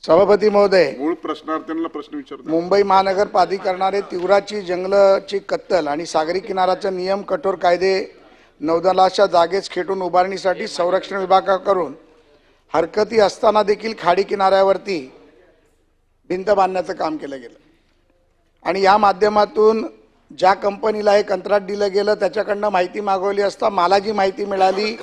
सभापती महोदय, मूळ प्रश्नार्थ्यांना प्रश्न विचारतो। मुंबई महानगर प्राधिकरणाने तीव्राची जंगलाची कत्तल आणि सागरी किनाऱ्याचे नियम कठोर कायदे नौदलाच्या जागेस खेटून उभारणीसाठी संरक्षण विभागाकडून हरकती असताना देखील खाडी किनाऱ्यावरती भिंत बांधण्याचं काम केलं गेलं आणि या माध्यमातून ज्या कंपनीला हे कंत्राट दिलं गेलं त्याच्याकडनं माहिती मागवली असता मला जी माहिती मिळाली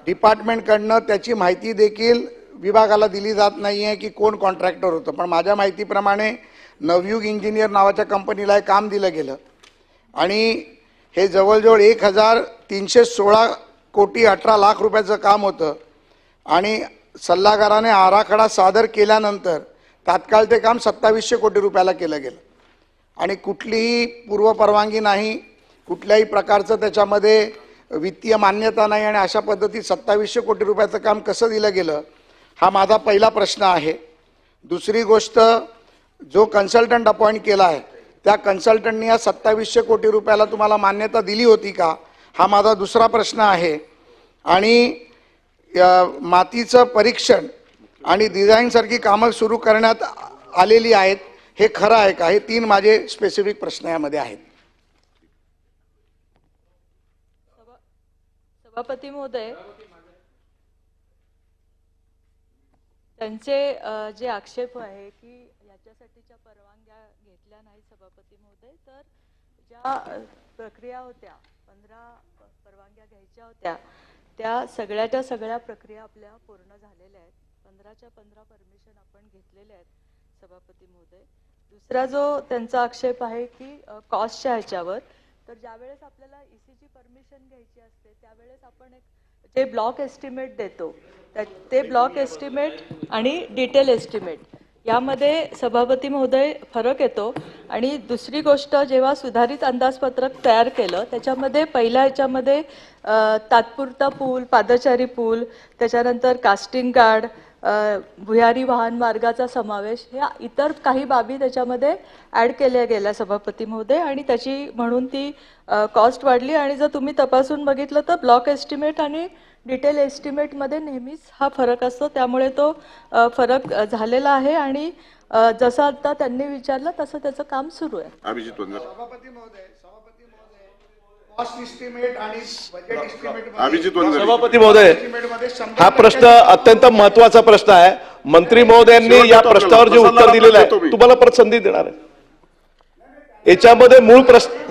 डिपार्टमेंटकडनं त्याची माहिती देखील विभागाला दिली जात नाही आहे की कोण कॉन्ट्रॅक्टर होतं। पण माझ्या माहितीप्रमाणे नवयुग इंजिनियर नावाच्या कंपनीला हे काम दिलं गेलं आणि हे जवळजवळ 1316 कोटी 18 लाख रुपयाचं काम होतं आणि सल्लागाराने आराखडा सादर केल्यानंतर तात्काळ ते काम 2700 कोटी रुपयाला केलं गेलं आणि कुठलीही पूर्वपरवानगी नाही, कुठल्याही प्रकारचं त्याच्यामध्ये वित्तीय मान्यता नाही आणि अशा पद्धतीत 2700 कोटी रुपयाचं काम कसं दिलं गेलं हा माझा पहिला प्रश्न आहे। दुसरी गोष्ट, जो कन्सल्टंट अपॉइंट केला आहे त्या कन्सल्टंटनी या 2700 कोटी रुपयाला तुम्हाला मान्यता दिली होती का हा माझा दुसरा प्रश्न आहे। आणि मातीचं परीक्षण आणि डिझाईनसारखी कामं सुरू करण्यात आलेली आहेत हे खरं आहे का, हे 3 माझे स्पेसिफिक प्रश्न यामध्ये आहेत। सभापती महोदय, त्यांचे जे आक्षेप आहे की याच्यासाठीच्या परवानग्या घेतल्या नाही सभापती महोदय, तर ज्या प्रक्रिया होत्या 15 परवानग्या घ्यायच्या होत्या त्या सगळ्याच्या सगळ्या प्रक्रिया आपल्या पूर्ण झालेल्या आहेत। 15च्या 15 परमिशन आपण घेतलेल्या आहेत सभापती महोदय। दुसरा जो त्यांचा आक्षेप आहे की कॉस्टच्या ह्याच्यावर, तर ज्यावेळेस आपल्याला ईसीची परमिशन घ्यायची असते त्यावेळेस आपण एक जे ब्लॉक एस्टिमेट देतो ते ब्लॉक एस्टिमेट आणि डिटेल एस्टिमेट यामध्ये सभापती महोदय फरक येतो। आणि दुसरी गोष्ट, जेव्हा सुधारित अंदाजपत्रक तयार केलं त्याच्यामध्ये पहिल्या ह्याच्यामध्ये तात्पुरता पूल, पादचारी पूल, त्याच्यानंतर कास्टिंग गार्ड, भुयारी वाहन मार्गाचा समावेश, ह्या इतर काही बाबी त्याच्यामध्ये ॲड केल्या गेल्या सभापती महोदय आणि त्याची म्हणून ती कॉस्ट वाढली। आणि जर तुम्ही तपासून बघितलं तर ब्लॉक एस्टिमेट आणि डिटेल एस्टिमेटमध्ये नेहमीच हा फरक असतो, त्यामुळे तो फरक झालेला आहे आणि जसं आता त्यांनी विचारलं तसं त्याचं काम सुरू आहे। अभिजित वंजारी। सभापती महोदय, कॉस्ट एस्टिमेट आणि बजेट एस्टिमेट अभिजित वंजारी। सभापती महोदय, हा प्रश्न अत्यंत महत्त्वाचा प्रश्न आहे। मंत्री महोदयांनी या प्रश्नावर जे उत्तर दिलेलं आहे तुम्हाला परत संधी देणार आहे। याच्यामध्ये मूळ प्रश्न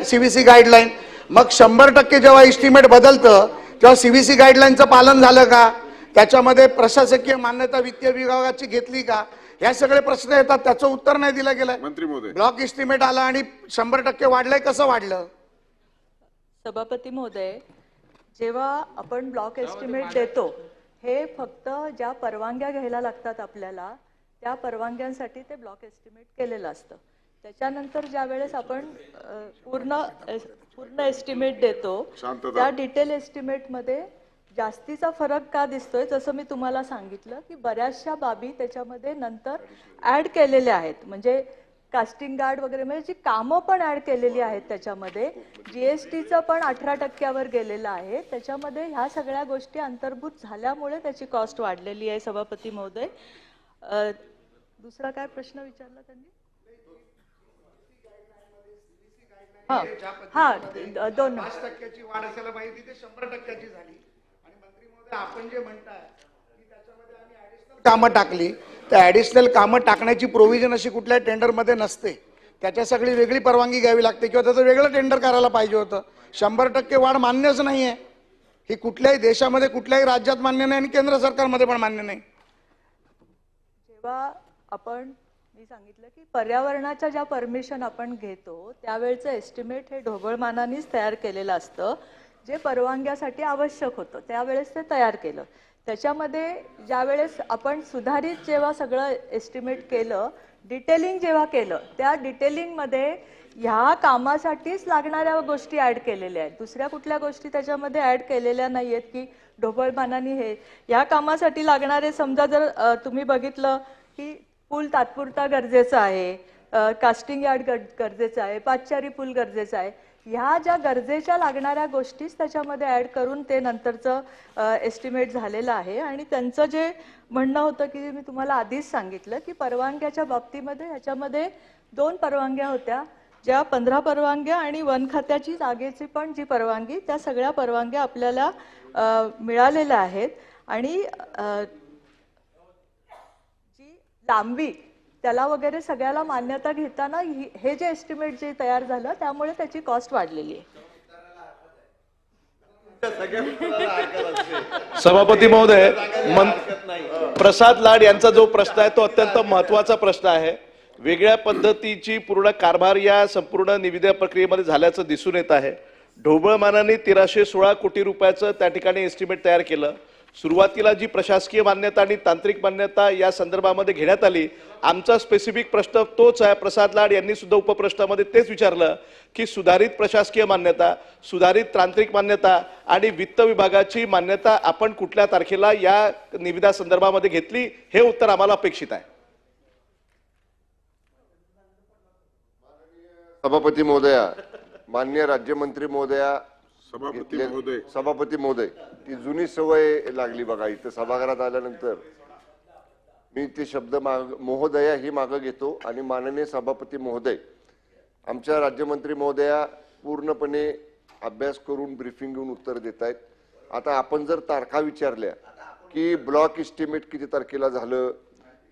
सीबीसी गाईडलाईन, मग 100% जेव्हा एस्टिमेट बदलतं तेव्हा सीबीसी गाईडलाईनचं पालन झालं का, त्याच्यामध्ये प्रशासकीय मान्यता वित्तीय विभागाची घेतली का, ह्या सगळे प्रश्न येतात, त्याचं उत्तर नाही दिलं गेलं। मंत्री महोदय, ब्लॉक एस्टिमेट आला आणि 100% वाढलंय, कसं वाढलं? सभापती महोदय, जेव्हा आपण ब्लॉक एस्टिमेट देतो हे फक्त ज्या परवानग्या घ्यायला लागतात आपल्याला त्या परवानग्यांसाठी ते ब्लॉक एस्टिमेट केलेलं असतं। त्याच्यानंतर ज्या वेळेस आपण पूर्ण एस्टिमेट देतो त्या डिटेल एस्टिमेटमध्ये जास्तीचा फरक का दिसतोय, जसं मी तुम्हाला सांगितलं की बऱ्याचशा बाबी त्याच्यामध्ये नंतर ॲड केलेल्या आहेत, म्हणजे कास्टिंग गार्ड वगैरे, म्हणजे जी कामं पण ॲड केलेली आहेत त्याच्यामध्ये। जीएसटीचं पण 18%वर गेलेलं आहे, त्याच्यामध्ये ह्या सगळ्या गोष्टी अंतर्भूत झाल्यामुळे त्याची कॉस्ट वाढलेली आहे सभापती महोदय। दुसरा काय प्रश्न विचारला त्यांनी? हा 5% वाढ असायला पाहिजे, तिथे 100% झाली। आणि मंत्री महोदय, आपण जे म्हणताय की त्याच्यामध्ये आम्ही ऍडिशनल कामं टाकली, तर ऍडिशनल कामं टाकण्याची प्रोव्हिजन अशी कुठल्या टेंडरमध्ये नसते, त्याच्या सगळी वेगळी परवानगी घ्यावी लागते किंवा त्याचं वेगळं टेंडर करायला पाहिजे होतं। 100% वाढ मान्यच नाही आहे, ही कुठल्याही देशामध्ये कुठल्याही राज्यात मान्य नाही आणि केंद्र सरकारमध्ये पण मान्य नाही। जेव्हा मी सांगितलं की पर्यावरणाच्या ज्या परमिशन आपण घेतो त्यावेळचं एस्टिमेट हे ढोबळमानानेच तयार केलेलं असतं, जे परवानग्यासाठी आवश्यक होतं त्यावेळेस ते तयार केलं। त्याच्यामध्ये ज्यावेळेस आपण सुधारित जेव्हा सगळं एस्टिमेट केलं, डिटेलिंग जेव्हा केलं, त्या डिटेलिंगमध्ये ह्या कामासाठीच लागणाऱ्या गोष्टी ॲड केलेल्या आहेत, दुसऱ्या कुठल्या गोष्टी त्याच्यामध्ये ॲड केलेल्या नाही आहेत की ढोबळमानाने हे या कामासाठी लागणारे। समजा जर तुम्ही बघितलं की पूल तात्पुरता गरजेचा आहे, कास्टिंग यार्ड गरजेचं आहे, पाचचारी पूल गरजेचं आहे. ह्या ज्या गरजेच्या लागणाऱ्या गोष्टीच त्याच्यामध्ये ॲड करून ते नंतरचं एस्टिमेट झालेलं आहे. आणि त्यांचं जे म्हणणं होतं की मी तुम्हाला आधीच सांगितलं की परवानग्याच्या बाबतीमध्ये ह्याच्यामध्ये 2 परवानग्या होत्या, ज्या 15 परवानग्या आणि वन खात्याची जागेची पण जी परवानगी, त्या सगळ्या परवानग्या आपल्याला मिळालेल्या आहेत. आणि जी लांबी त्याला वगैरे सगळ्याला मान्यता घेताना हे जे एस्टिमेट जे तयार झालं त्यामुळे त्याची कॉस्ट वाढलेली आहे. सभापती महोदय, प्रसाद लाड यांचा जो प्रश्न आहे तो अत्यंत महत्वाचा प्रश्न आहे. वेगळ्या पद्धतीची पूर्ण कारभार या संपूर्ण निविदा प्रक्रियेमध्ये झाल्याचं दिसून येत आहे. ढोबळ मानाने 1316 कोटी रुपयाचं त्या ठिकाणी एस्टिमेट तयार केलं. सुरुवातीला जी प्रशासकीय मान्यता आणि तांत्रिक मान्यता या संदर्भामध्ये घेण्यात आली, आमचा स्पेसिफिक प्रश्न तोच आहे. प्रसाद लाड यांनी सुद्धा उपप्रश्नामध्ये तेच विचारलं की सुधारित प्रशासकीय मान्यता, सुधारित तांत्रिक मान्यता आणि वित्त विभागाची मान्यता आपण कुठल्या तारखेला या निविदा संदर्भामध्ये घेतली, हे उत्तर आम्हाला अपेक्षित आहे. सभापती महोदया, माननीय राज्यमंत्री महोदया, सभापती महोदय, ती जुनी सवय लागली बघा. इथं सभागृहात आल्यानंतर मी ते शब्द महोदया ही मागं घेतो आणि माननीय सभापती महोदय, आमच्या राज्यमंत्री महोदया पूर्णपणे अभ्यास करून ब्रीफिंग घेऊन उत्तर देत आहेत. आता आपण जर तारखा विचारल्या की ब्लॉक इस्टिमेट किती तारखेला झालं,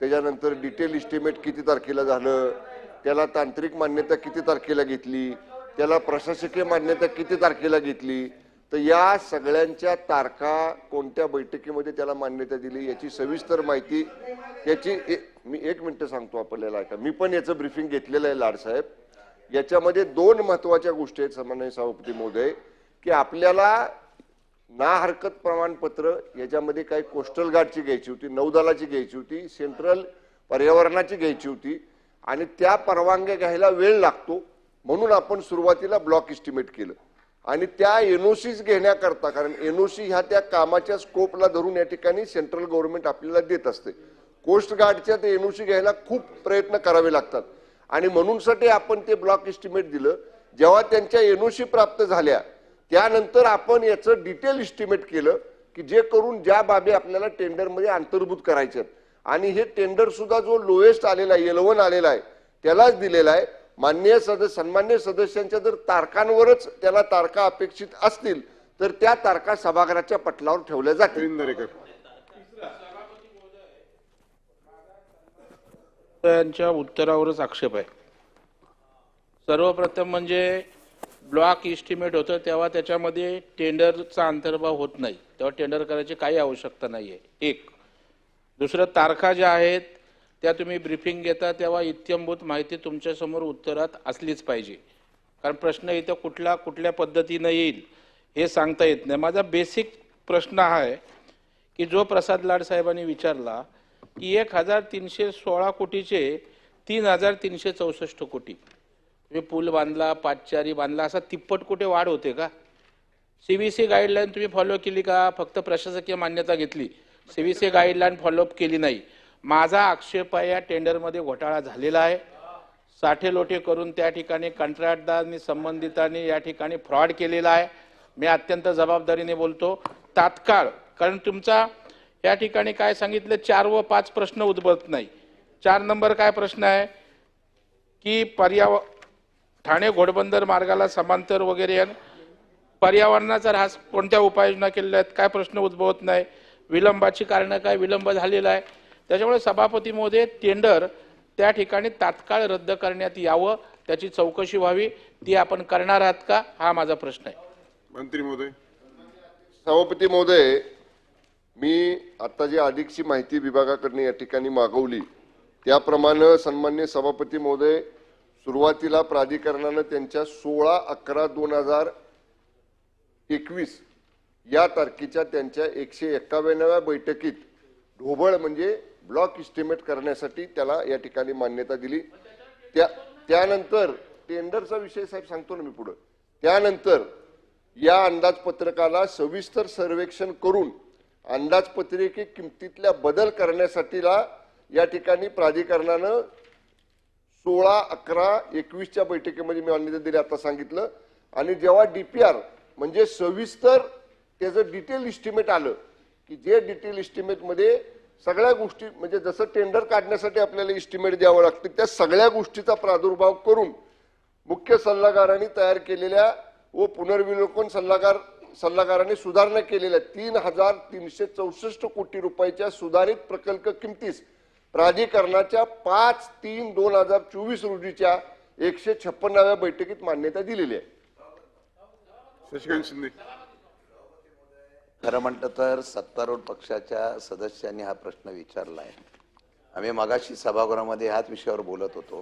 त्याच्यानंतर डिटेल इस्टिमेट किती तारखेला झालं, त्याला तांत्रिक मान्यता किती तारखेला घेतली, त्याला प्रशासकीय मान्यता किती तारखेला घेतली, तर या सगळ्यांच्या तारखा कोणत्या बैठकीमध्ये त्याला मान्यता दिली याची सविस्तर माहिती याची मी 1 मिनिट सांगतो आपल्याला. ऐका, मी पण याचं ब्रीफिंग घेतलेलं आहे लाड साहेब. याच्यामध्ये 2 महत्वाच्या गोष्टी आहेत सन्माननीय सभापती महोदय, की आपल्याला ना हरकत प्रमाणपत्र याच्यामध्ये काही कोस्टल गार्डची घ्यायची होती, नौदलाची घ्यायची होती, सेंट्रल पर्यावरणाची घ्यायची होती आणि त्या परवानग्या घ्यायला वेळ लागतो म्हणून आपण सुरुवातीला ब्लॉक इस्टिमेट केलं. आणि त्या एनओसीज घेण्याकरता, कारण एनओसी ह्या त्या कामाच्या स्कोपला धरून या ठिकाणी सेंट्रल गव्हर्नमेंट आपल्याला देत असते. कोस्ट गार्डच्या ते एनओसी घ्यायला खूप प्रयत्न करावे लागतात आणि म्हणूनसाठी आपण ते ब्लॉक इस्टिमेट दिलं. जेव्हा त्यांच्या एनओसी प्राप्त झाल्या त्यानंतर आपण याचं डिटेल इस्टिमेट केलं की जे करून ज्या बाबी आपल्याला टेंडरमध्ये अंतर्भूत करायच्यात. आणि हे टेंडर सुद्धा जो लोएस्ट आलेला आहे, L1 आलेला आहे, त्यालाच दिलेला आहे. सन्मान्य सदस्यांच्या जर तारखांवरच त्याला तारखा अपेक्षित असतील तर त्या तारखा सभागृहाच्या पटलावर ठेवल्या जातील. यांच्या उत्तरावरच आक्षेप आहे. सर्वप्रथम म्हणजे ब्लॉक इस्टिमेट होतं तेव्हा त्याच्यामध्ये टेंडरचा अंतर्भाव होत नाही, तेव्हा टेंडर करायची काही आवश्यकता नाहीये. 1. दुसरं, तारखा ज्या आहेत त्या तुम्ही ब्रीफिंग घेता तेव्हा इत्यंभूत माहिती तुमच्यासमोर उत्तरात असलीच पाहिजे, कारण प्रश्न इथं कुठल्या पद्धतीनं येईल हे सांगता येत नाही. माझा बेसिक प्रश्न हा आहे की जो प्रसाद लाड साहेबांनी विचारला की 1316 कोटीचे 3364 कोटी तुम्ही पूल बांधला, पाचचारी बांधला, असा तिप्पट कुठे वाढ होते का? CVC गाईडलाईन तुम्ही फॉलो केली का? फक्त प्रशासकीय मान्यता घेतली, CVC गाईडलाईन फॉलोअप केली नाही. माझा आक्षेप आहे या टेंडरमध्ये घोटाळा झालेला आहे. साठेलोटे करून त्या ठिकाणी कंत्राटदारांनी संबंधितांनी या ठिकाणी फ्रॉड केलेला आहे. मी अत्यंत जबाबदारीने बोलतो. तात्काळ, कारण तुमचा या ठिकाणी काय सांगितलं, 4 व 5 प्रश्न उद्भवत नाही. 4 नंबर काय प्रश्न आहे की ठाणे घोडबंदर मार्गाला समांतर वगैरे पर्यावरणाचा ऱ्हास कोणत्या उपाययोजना केलेल्या आहेत, काय प्रश्न उद्भवत नाही. विलंबाची कारणं काय, विलंब झालेला आहे. त्याच्यामुळे सभापती महोदय, टेंडर त्या ठिकाणी तात्काळ रद्द करण्यात यावं, त्याची चौकशी व्हावी. ती आपण करणार आहात का, हा माझा प्रश्न आहे. मंत्री महोदय. सभापती महोदय, मी आता जी अधिकची माहिती विभागाकडून या ठिकाणी मागवली त्याप्रमाणे सन्माननीय सभापती महोदय, सुरुवातीला प्राधिकरणाने त्यांच्या 16/11/2021 या तारखेच्या त्यांच्या 151व्या बैठकीत ढोबळ म्हणजे ब्लॉक इस्टिमेट करण्यासाठी त्याला या ठिकाणी मान्यता दिली. त्यानंतर टेंडरचा विषय साहेब सांगतो ना मी पुढे. त्यानंतर या अंदाजपत्रकाला सविस्तर सर्वेक्षण करून अंदाजपत्रकी किमतीतल्या बदल करण्यासाठीला या ठिकाणी प्राधिकरणानं 16/11/21च्या बैठकीमध्ये मी मान्यता दिली, आता सांगितलं. आणि जेव्हा डीपीआर म्हणजे सविस्तर त्याचं डिटेल इस्टिमेट आलं, की जे डिटेल इस्टिमेट मध्ये सगळ्या गोष्टी म्हणजे जसं टेंडर काढण्यासाठी आपल्याला इस्टिमेट द्यावं लागतं त्या सगळ्या गोष्टीचा प्रादुर्भाव करून मुख्य सल्लागारांनी तयार केलेल्या व पुनर्विलोकन सल्लागारांनी सुधारणा केलेल्या 3,364 कोटी रुपयाच्या सुधारित प्रकल्प किमतीस प्राधिकरणाच्या 5/3/2024 रोजीच्या 156व्या बैठकीत मान्यता दिलेली आहे. शशिकांत शिंदे. खरं म्हटलं तर सत्तारूढ पक्षाच्या सदस्यांनी हा प्रश्न विचारला आहे. आम्ही मगाशी सभागृहामध्ये ह्याच विषयावर बोलत होतो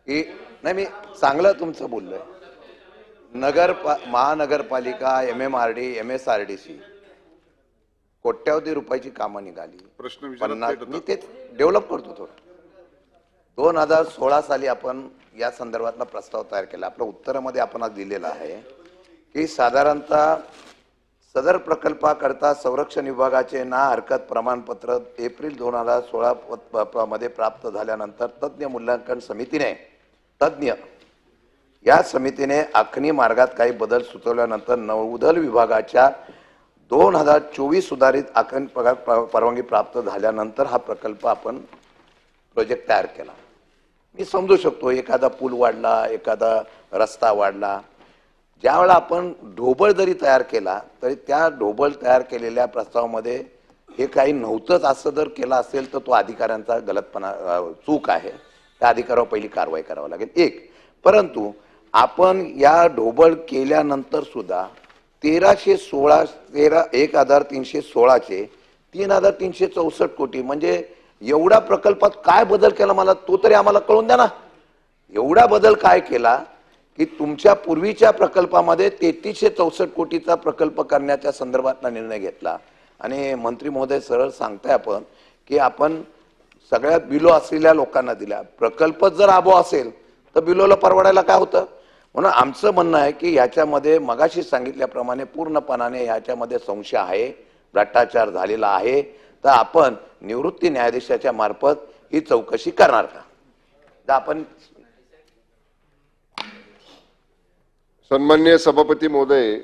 की नाही, मी चांगलं तुमचं बोललोय. महानगरपालिका, MMRD, MSRDC कोट्यावधी रुपयाची कामं निघाली. प्रश्न विचारत 50 मी तेच डेव्हलप करतो थोडं. 2016 साली आपण या संदर्भातला प्रस्ताव तयार केला. आपल्या उत्तरामध्ये आपण आज दिलेला आहे की साधारणतः सदर प्रकल्पाकरता संरक्षण विभागाचे ना हरकत प्रमाणपत्र एप्रिल 2016 मध्ये प्राप्त झाल्यानंतर तज्ञ मूल्यांकन समितीने या समितीने आखणी मार्गात काही बदल सुचवल्यानंतर नौदल विभागाच्या 2024 सुधारित आखणी परवानगी प्राप्त झाल्यानंतर हा प्रकल्प आपण प्रोजेक्ट तयार केला. मी समजू शकतो एखादा पूल वाढला, एखादा रस्ता वाढला. ज्यावेळेला आपण ढोबळ जरी तयार केला तरी त्या ढोबळ तयार केलेल्या प्रस्तावामध्ये हे काही नव्हतंच असं जर केलं असेल तर तो अधिकाऱ्यांचा गलतपणा चूक आहे. त्या अधिकाऱ्यावर पहिली कारवाई करावी लागेल. परंतु आपण या ढोबळ केल्यानंतर सुद्धा 1,316 चे 3,364 कोटी म्हणजे एवढ्या प्रकल्पात काय बदल केला मला तो तरी आम्हाला कळून द्या ना. एवढा बदल काय केला की तुमच्या पूर्वीच्या प्रकल्पामध्ये 3,364 कोटीचा प्रकल्प करण्याच्या संदर्भातला निर्णय घेतला आणि मंत्री महोदय सरळ सांगताय आपण की आपण सगळ्यात बिलो असलेल्या लोकांना दिल्या. प्रकल्प जर आबो असेल तर बिलोला परवडायला काय होतं. म्हणून आमचं म्हणणं आहे की ह्याच्यामध्ये मगाशी सांगितल्याप्रमाणे पूर्णपणाने ह्याच्यामध्ये संशय आहे, भ्रष्टाचार झालेला आहे. तर आपण निवृत्ती न्यायाधीशाच्या मार्फत ही चौकशी करणार का. तर आपण सन्माननीय सभापती महोदय,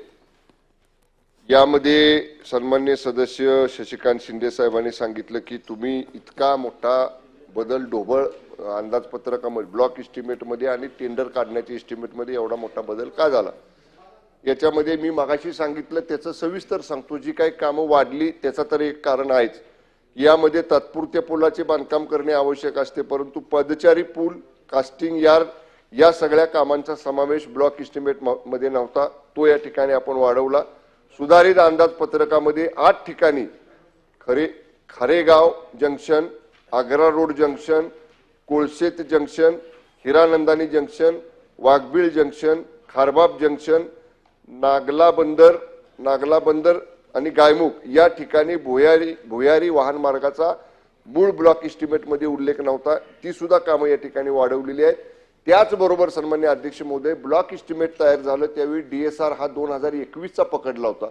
यामध्ये सन्माननीय सदस्य शशिकांत शिंदे साहेबांनी सांगितलं की तुम्ही इतका मोठा बदल ढोबळ अंदाजपत्रकामध्ये ब्लॉक इस्टिमेटमध्ये आणि टेंडर काढण्याच्या इस्टिमेटमध्ये एवढा मोठा बदल का झाला. याच्यामध्ये मी मगाशी सांगितलं त्याचं सविस्तर सांगतो. जी काही कामं वाढली त्याचं तर एक कारण आहेच. यामध्ये तात्पुरत्या पुलाचे बांधकाम करणे आवश्यक असते, परंतु पदचारी पूल, कास्टिंग यार्ड या सगळ्या कामांचा समावेश ब्लॉक इस्टिमेट मध्ये नव्हता. तो या ठिकाणी आपण वाढवला. सुधारित अंदाजपत्रकामध्ये 8 ठिकाणी Kharegaon junction, Agra road junction, Kolshet junction, Hiranandani junction, Waghbil junction, Kharbab junction, Nagla Bandar आणि गायमुख या ठिकाणी भुयारी वाहन मार्गाचा मूळ ब्लॉक इस्टिमेट मध्ये उल्लेख नव्हता. ती सुद्धा कामं या ठिकाणी वाढवलेली आहेत. त्याचबरोबर सन्माननीय अध्यक्ष महोदय, ब्लॉक इस्टिमेट तयार झालं त्यावेळी DSR हा 2021चा पकडला होता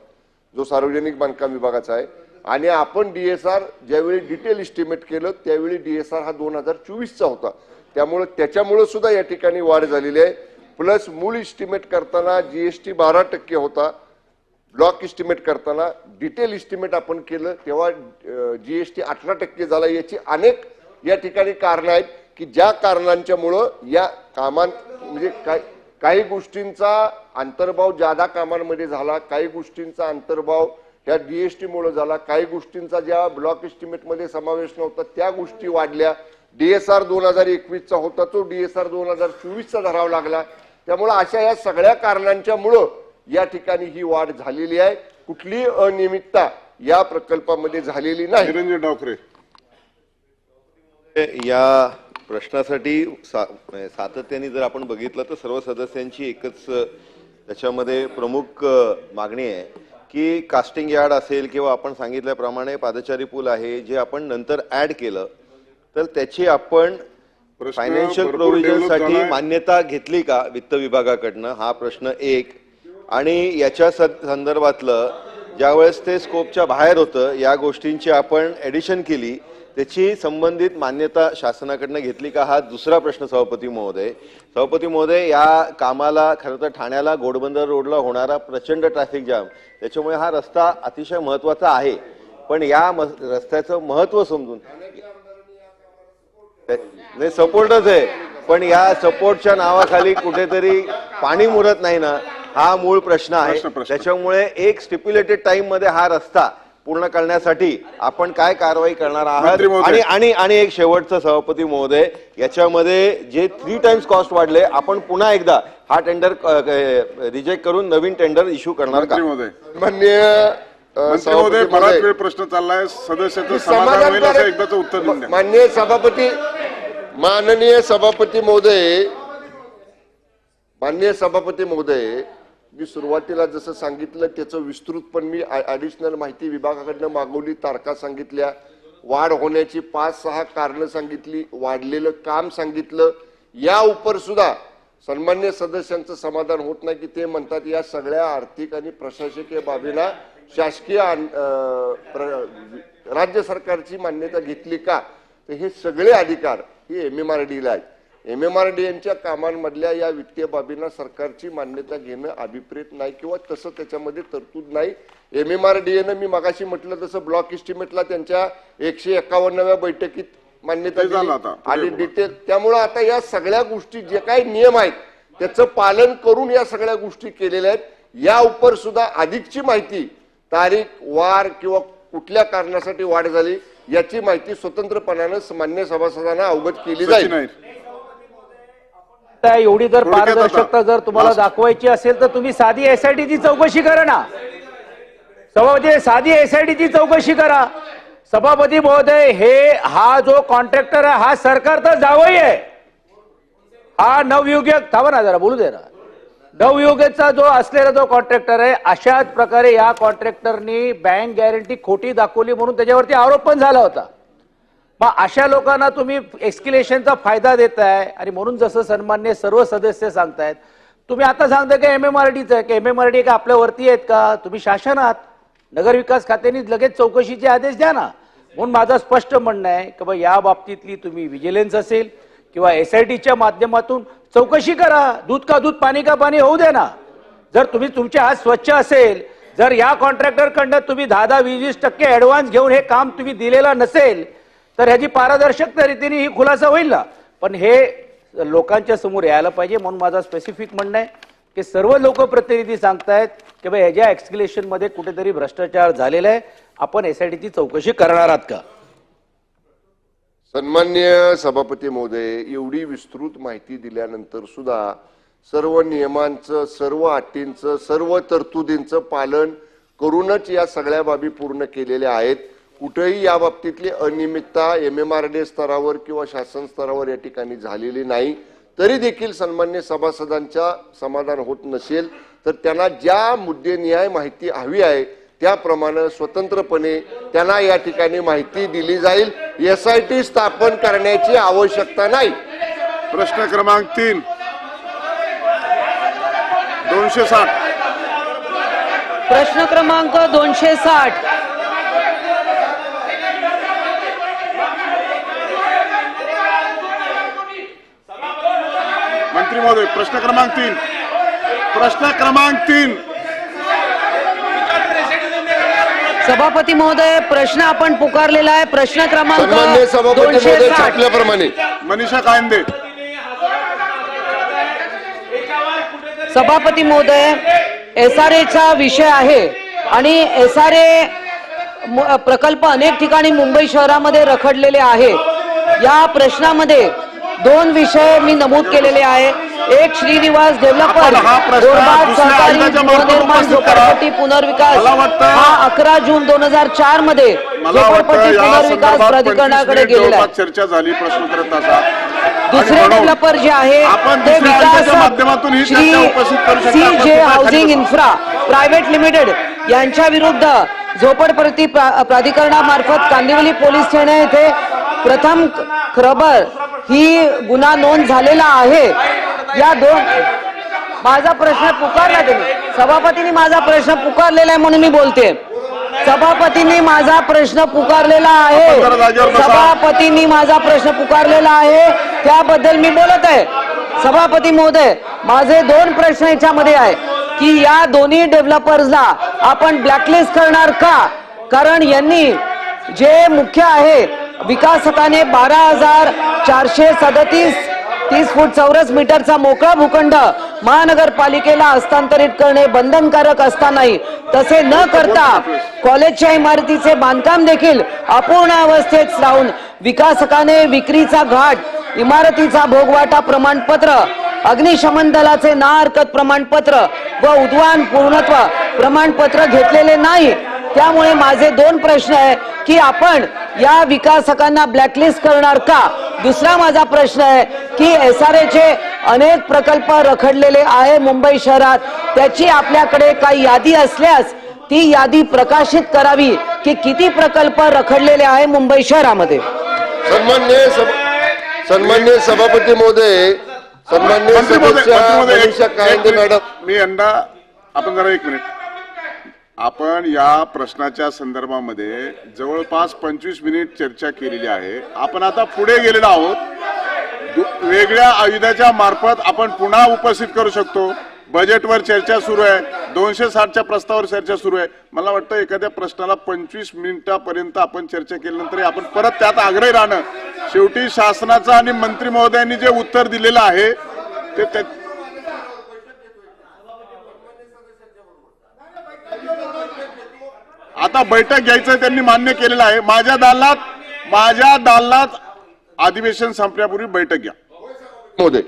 जो सार्वजनिक बांधकाम विभागाचा आहे. आणि आपण DSR ज्यावेळी डिटेल इस्टिमेट केलं त्यावेळी DSR हा 2024चा होता. त्याच्यामुळे सुद्धा या ठिकाणी वाढ झालेली आहे. प्लस मूळ इस्टिमेट करताना GST 12% होता. ब्लॉक इस्टिमेट करताना डिटेल इस्टिमेट आपण केलं तेव्हा GST 18% झाला. याची अनेक या ठिकाणी कारण आहेत की ज्या कारणांच्यामुळं या कामांत म्हणजे काही गोष्टींचा अंतर्भाव ज्यादा कामांमध्ये झाला, काही गोष्टींचा अंतर्भाव ह्या DST मुळे झाला, काही गोष्टींचा ज्या ब्लॉक इस्टिमेट मध्ये समावेश नव्हता त्या गोष्टी वाढल्या. DSR 2021चा होता तो DSR 2024चा धरावा लागला. त्यामुळे अशा या सगळ्या कारणांच्या मुळे या ठिकाणी ही वाढ झालेली आहे. कुठलीही अनियमितता या प्रकल्पामध्ये झालेली नाही. निरंजन डावखरे. या प्रश्नासाठी सातत्याने जर आपण बघितलं तर सर्व सदस्यांची एकच त्याच्यामध्ये प्रमुख मागणी आहे की कास्टिंग यार्ड असेल किंवा आपण सांगितल्याप्रमाणे पादचारी पूल आहे जे आपण नंतर ऍड केलं तर त्याची आपण फायनान्शियल प्रोव्हिजनसाठी मान्यता घेतली का वित्त विभागाकडनं, हा प्रश्न एक. आणि याच्या संदर्भातलं ज्यावेळेस ते स्कोपच्या बाहेर होतं या गोष्टींची आपण ऍडिशन केली त्याची संबंधित मान्यता शासनाकडनं घेतली का, हा दुसरा प्रश्न सभापती महोदय. सभापती महोदय, या कामाला खरं तर ठाण्याला घोडबंदर रोडला होणारा प्रचंड ट्रॅफिक जाम, त्याच्यामुळे हा रस्ता अतिशय महत्वाचा आहे. पण या रस्त्याचं महत्व समजून नाही, सपोर्टच आहे, पण या सपोर्टच्या नावाखाली कुठेतरी पाणी मुरत नाही ना, हा मूळ प्रश्न आहे. त्याच्यामुळे एक स्टिप्युलेटेड टाइम मध्ये हा रस्ता पूर्ण करण्यासाठी आपण काय कारवाई करणार आहात. आणि एक शेवटचं सभापती महोदय, याच्यामध्ये जे 3 टाइम्स कॉस्ट वाढले, आपण पुन्हा एकदा हा टेंडर रिजेक्ट करून नवीन टेंडर इश्यू करणार का? माननीय मंत्री महोदय, बराच वेळ प्रश्न चाललाय, सदस्याचं समाधान होईल असं एकदाचं उत्तर देऊन द्या. माननीय सभापती महोदय, मी सुरुवातीला जसं सांगितलं त्याचं विस्तृत पण मी ऍडिशनल माहिती विभागाकडनं मागवली, तारखा सांगितल्या, वाढ होण्याची 5-6 कारणं सांगितली, वाढलेलं काम सांगितलं. या उपर सुद्धा सन्मान्य सदस्यांचं समाधान होत नाही की ते म्हणतात या सगळ्या आर्थिक आणि प्रशासकीय बाबींना शासकीय राज्य सरकारची मान्यता घेतली का, तर हे सगळे अधिकार हे MMRDA ला आहेत. MMRDA यांच्या कामांमधल्या या वित्तीय बाबींना सरकारची मान्यता घेणं अभिप्रेत नाही किंवा तसं त्याच्यामध्ये तरतूद नाही. MMRDA मी मगाशी म्हटलं तसं ब्लॉक इस्टिमेटला त्यांच्या 151व्या बैठकीत मान्यता दिली आणि डिटेल. त्यामुळं आता या सगळ्या गोष्टी जे काही नियम आहेत त्याचं पालन करून या सगळ्या गोष्टी केलेल्या आहेत. या उपर सुद्धा अधिकची माहिती, तारीख, वार किंवा कुठल्या कारणासाठी वाढ झाली याची माहिती स्वतंत्रपणानं मान्य सभासदांना अवगत केली जाईल. एवढी जर पारदर्शकता जर तुम्हाला दाखवायची असेल तर तुम्ही साधी SITची चौकशी करा ना. सभापती, साधी SITची चौकशी करा. सभापती महोदय, हा जो कॉन्ट्रॅक्टर आहे हा सरकारचा जावई आहे. हा नवयुग, थांबा ना जरा बोलू दे ना. नवयुगेचा जो असलेला जो कॉन्ट्रॅक्टर आहे, अशाच प्रकारे या कॉन्ट्रॅक्टरनी बँक गॅरंटी खोटी दाखवली म्हणून त्याच्यावरती आरोप पण झाला होता. मग अशा लोकांना तुम्ही एक्सक्युलेशनचा फायदा देताय आणि म्हणून जसं सन्मान्य सर्व सदस्य सांगतायत, तुम्ही आता सांगता की MMRDचं आहे की MMRDA का आपल्यावरती आहेत का? तुम्ही शासन आहात, नगरविकास खात्याने लगेच चौकशीचे आदेश द्या ना. म्हणून माझं स्पष्ट म्हणणं आहे की बा या बाबतीतली तुम्ही विजिलन्स असेल किंवा SITच्या माध्यमातून चौकशी करा. दूध का दूध, पाणी का पाणी होऊ दे ना. जर तुम्ही तुमचे हात स्वच्छ असेल, जर या कॉन्ट्रॅक्टरकडनं तुम्ही 10-20% ऍडव्हान्स घेऊन हे काम तुम्ही दिलेलं नसेल तर ह्याची पारदर्शकता रीतीने ही खुलासा होईल ना. पण हे लोकांच्या समोर यायला पाहिजे. म्हणून माझा स्पेसिफिक म्हणणं आहे की सर्व लोकप्रतिनिधी सांगतायत की बा ह्याच्या एक्सक्युलेशन मध्ये कुठेतरी भ्रष्टाचार झालेला आहे, आपण SITची चौकशी करणार आहात का? सन्मान्य सभापती महोदय, एवढी विस्तृत माहिती दिल्यानंतर सुद्धा सर्व नियमांचं, सर्व अटींचं, सर्व तरतुदींचं पालन करूनच या सगळ्या बाबी पूर्ण केलेल्या आहेत. कुठेही या बाबतीतली अनियमितता MMRDA स्तरावर किंवा शासन स्तरावर या ठिकाणी झालेली नाही. तरी देखील सन्मान्य सभासदांच्या समाधान होत नसेल तर त्यांना ज्या मुद्देनिहाय माहिती हवी आहे त्याप्रमाणे स्वतंत्रपणे त्यांना या ठिकाणी माहिती दिली जाईल. SIT स्थापन करण्याची आवश्यकता नाही. प्रश्न क्रमांक 3, 260. प्रश्न क्रमांक 260. मंत्री महोदय, प्रश्न क्रमांक 3. प्रश्न क्रमांक 3. सभापती महोदय, प्रश्न आपण पुकारलेला आहे. प्रश्न क्रमांक सन्मान्य सभापती महोदय 260. छापल्याप्रमाणे मनीषा कायंदे. सभापती महोदय, SRAचा विषय आहे आणि SRA प्रकल्प अनेक ठिकाणी मुंबई शहरामध्ये रखडलेले आहेत. या प्रश्नामध्ये 2 विषय मी नमूद केलेले आहे. एक, श्रीनिवास डेव्हलपर बोरबाद सहकारी गृहनिर्माण झोपडपट्टी पुनर्विकास हा 11 जून 2004 मध्ये झोपडपट्टी पुनर्विकास प्राधिकरणाकडे गेलेला आहे. चर्चा झाली प्रश्नोत्तर तासात. दुसरे डेव्हलपर जे आहे ते Vikas Shri CJ housing infra private limited यांच्या विरुद्ध झोपडपट्टी प्राधिकरणामार्फत कांदिवली पोलीस ठाणे येथे प्रथम खबर ही गुन्हा नोंद झालेला आहे. या 2 माझा प्रश्न पुकारला तुम्ही, सभापतींनी माझा प्रश्न पुकारलेला आहे म्हणून मी बोलते. सभापतींनी माझा प्रश्न पुकारलेला आहे. आपण जरा जागेवर बसा. सभापतींनी माझा प्रश्न पुकारलेला आहे, त्याबद्दल मी बोलत आहे. सभापती महोदय, माझे 2 प्रश्न याच्यामध्ये आहे की या दोन्ही डेव्हलपर्सला आपण ब्लॅकलिस्ट करणार का? कारण यांनी जे मुख्य आहे विकासकाने 12,437 30 फूट चौरस मीटरचा मोकळा भूखंड महानगरपालिकेला हस्तांतरित करणे बंधनकारक असतानाही तसे न करता कॉलेजच्या इमारतीचे बांधकाम देखील अपूर्ण अवस्थेत राहून विकासकाने विक्रीचा घाट, इमारतीचा भोगवाटा प्रमाणपत्र, अग्निशमन दलाचे ना हरकत प्रमाणपत्र व उद्वान पूर्णत्व प्रमाणपत्र घेतलेले नाही. त्यामुळे माझे 2 प्रश्न आहे की आपण या विकासकांना ब्लॅकलिस्ट करणार का? दुसरा माझा प्रश्न आहे की SRA अनेक प्रकल्प रखडलेले आहे मुंबई शहरात, त्याची आपल्याकडे काही यादी असल्यास ती यादी प्रकाशित करावी की किती प्रकल्प रखडलेले आहे मुंबई शहरामध्ये. सन्मान्य सभापती महोदय, सन्मान्य मंत्री महोदय, मनीषा कायंदे मॅडम, मी यंदा आपण जरा 1 मिनिट. आपण या प्रश्नाच्या संदर्भामध्ये जवळपास 25 मिनिट चर्चा केलेली आहे. आपण आता पुढे गेलेलो आहोत. वेगळ्या आयुधाच्या मार्फत आपण पुन्हा उपस्थित करू शकतो. बजेटवर चर्चा सुरू आहे, 260च्या प्रस्तावावर चर्चा सुरू आहे. मला वाटतं एखाद्या प्रश्नाला 25 मिनिटापर्यंत आपण चर्चा केल्यानंतर आपण परत त्यात आग्रही राहणं. शेवटी शासनाचं आणि मंत्री महोदयांनी जे उत्तर दिलेलं आहे ते आता बैठक घ्यायचं त्यांनी मान्य केलेलं आहे. माझ्या दालनात अधिवेशन संपण्यापूर्वी बैठक घ्या महोदय.